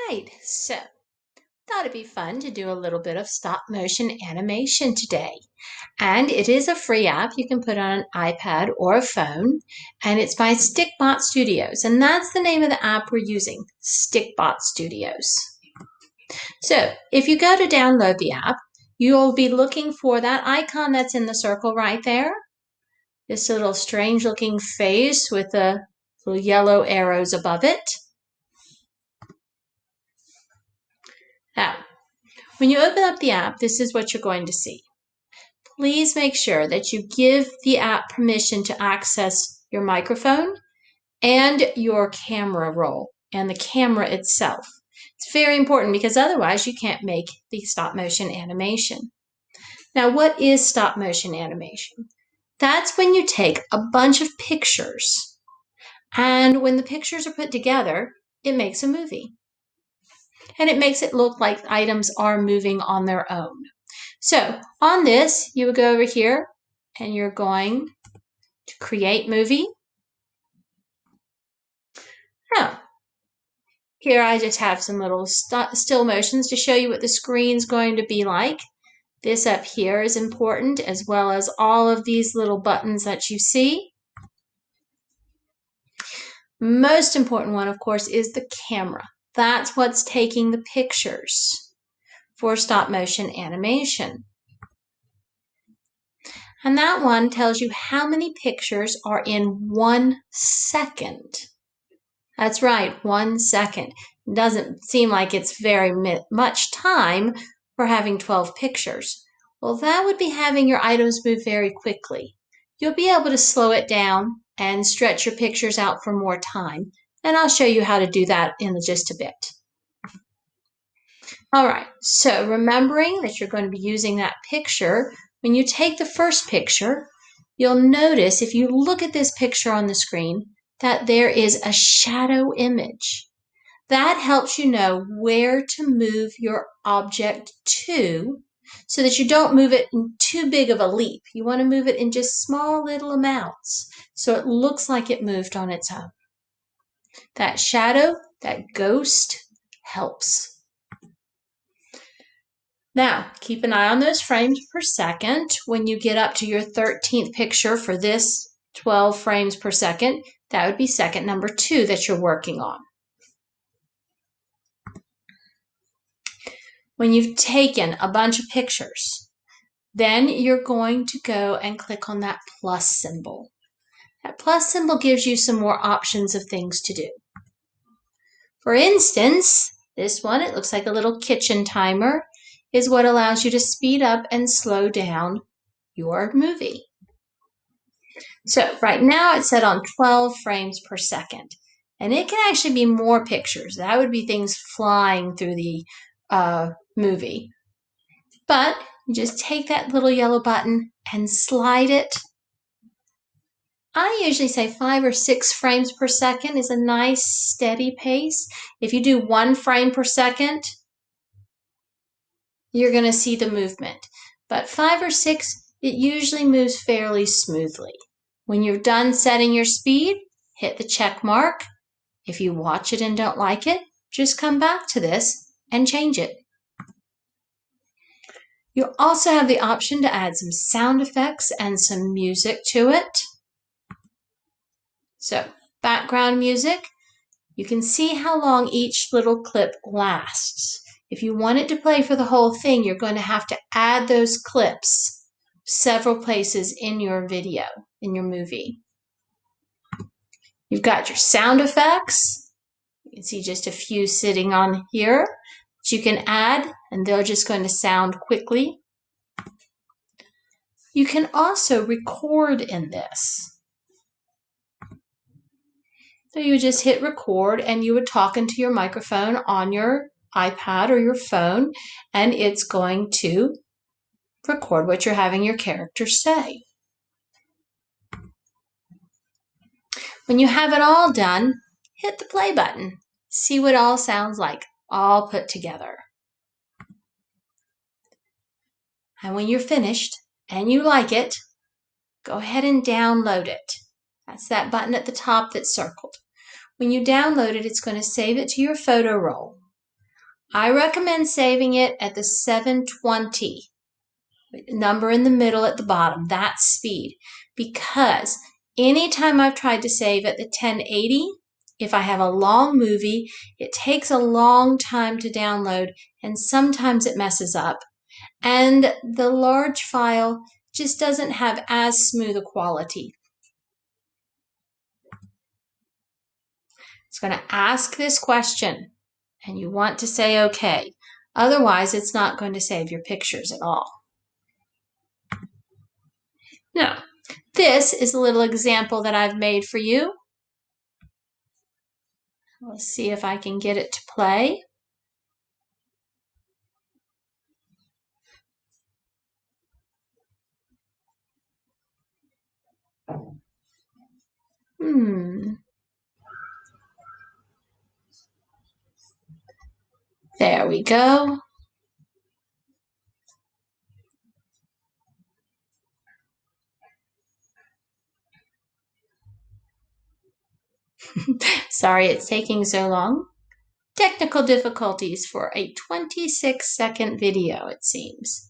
right, so thought it'd be fun to do a little bit of stop motion animation today. And it is a free app you can put on an iPad or a phone, and it's by Stikbot Studios, and that's the name of the app we're using, Stikbot Studios. So if you go to download the app, you'll be looking for that icon that's in the circle right there, this little strange looking face with the little yellow arrows above it. Now, when you open up the app, this is what you're going to see. Please make sure that you give the app permission to access your microphone and your camera roll and the camera itself. It's very important because otherwise you can't make the stop motion animation. Now, what is stop motion animation? That's when you take a bunch of pictures, and when the pictures are put together, it makes a movie. And it makes it look like items are moving on their own. So on this, you would go over here and you're going to create movie. Now, here I just have some little still motions to show you what the screen's going to be like. This up here is important, as well as all of these little buttons that you see. Most important one, of course, is the camera. That's what's taking the pictures for stop motion animation. And that one tells you how many pictures are in 1 second. That's right, 1 second. It doesn't seem like it's very much time for having 12 pictures. Well, that would be having your items move very quickly. You'll be able to slow it down and stretch your pictures out for more time. And I'll show you how to do that in just a bit. All right, so remembering that you're going to be using that picture, when you take the first picture, you'll notice if you look at this picture on the screen that there is a shadow image. That helps you know where to move your object to so that you don't move it in too big of a leap. You want to move it in just small little amounts so it looks like it moved on its own. That shadow, that ghost, helps. Now, keep an eye on those frames per second. When you get up to your 13th picture for this 12 frames per second, that would be second number 2 that you're working on. When you've taken a bunch of pictures, then you're going to go and click on that plus symbol. That plus symbol gives you some more options of things to do. For instance, this one, it looks like a little kitchen timer, is what allows you to speed up and slow down your movie. So right now it's set on 12 frames per second, and it can actually be more pictures. That would be things flying through the movie. But you just take that little yellow button and slide it. I usually say 5 or 6 frames per second is a nice steady pace. If you do 1 frame per second, you're going to see the movement. But 5 or 6, it usually moves fairly smoothly. When you're done setting your speed, hit the check mark. If you watch it and don't like it, just come back to this and change it. You also have the option to add some sound effects and some music to it. So, background music, you can see how long each little clip lasts. If you want it to play for the whole thing, you're going to have to add those clips several places in your video, in your movie. You've got your sound effects. You can see just a few sitting on here that you can add, and they're just going to sound quickly. You can also record in this. So you would just hit record and you would talk into your microphone on your iPad or your phone, and it's going to record what you're having your character say. When you have it all done, hit the play button. See what it all sounds like, all put together. And when you're finished and you like it, go ahead and download it. That's that button at the top that's circled. When you download it, it's going to save it to your photo roll. I recommend saving it at the 720 number in the middle at the bottom, that speed, because anytime I've tried to save at the 1080, if I have a long movie, it takes a long time to download and sometimes it messes up. And the large file just doesn't have as smooth a quality. It's going to ask this question, and you want to say okay. Otherwise, it's not going to save your pictures at all. Now, this is a little example that I've made for you. Let's see if I can get it to play. There we go. Sorry it's taking so long. Technical difficulties for a 26-second video, it seems.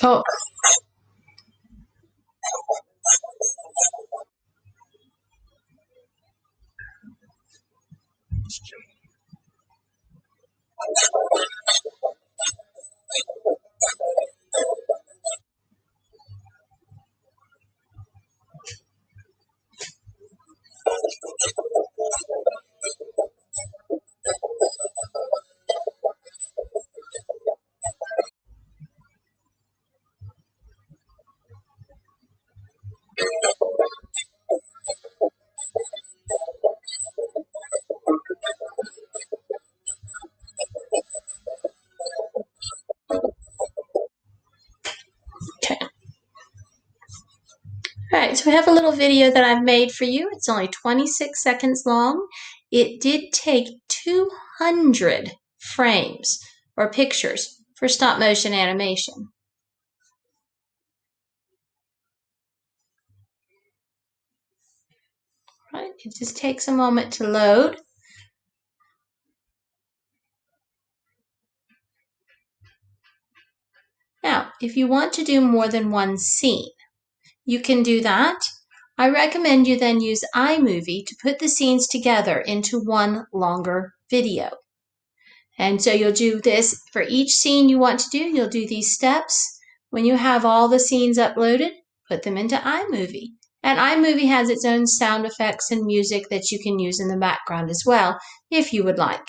Oh. Okay. All right, so we have a little video that I've made for you. It's only 26 seconds long. It did take 200 frames or pictures for stop motion animation. All right, it just takes a moment to load. Now, if you want to do more than one scene, you can do that. I recommend you then use iMovie to put the scenes together into one longer video. And so you'll do this for each scene you want to do. You'll do these steps. When you have all the scenes uploaded, put them into iMovie. And iMovie has its own sound effects and music that you can use in the background as well, if you would like.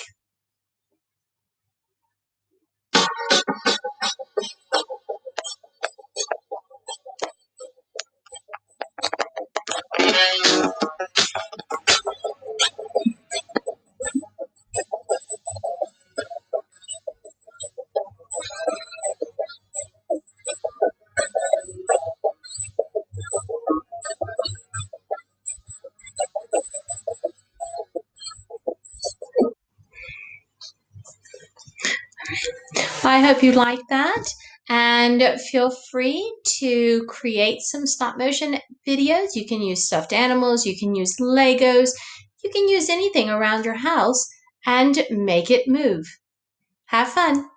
I hope you like that, and feel free to create some stop motion videos. You can use stuffed animals, you can use Legos, you can use anything around your house and make it move. Have fun.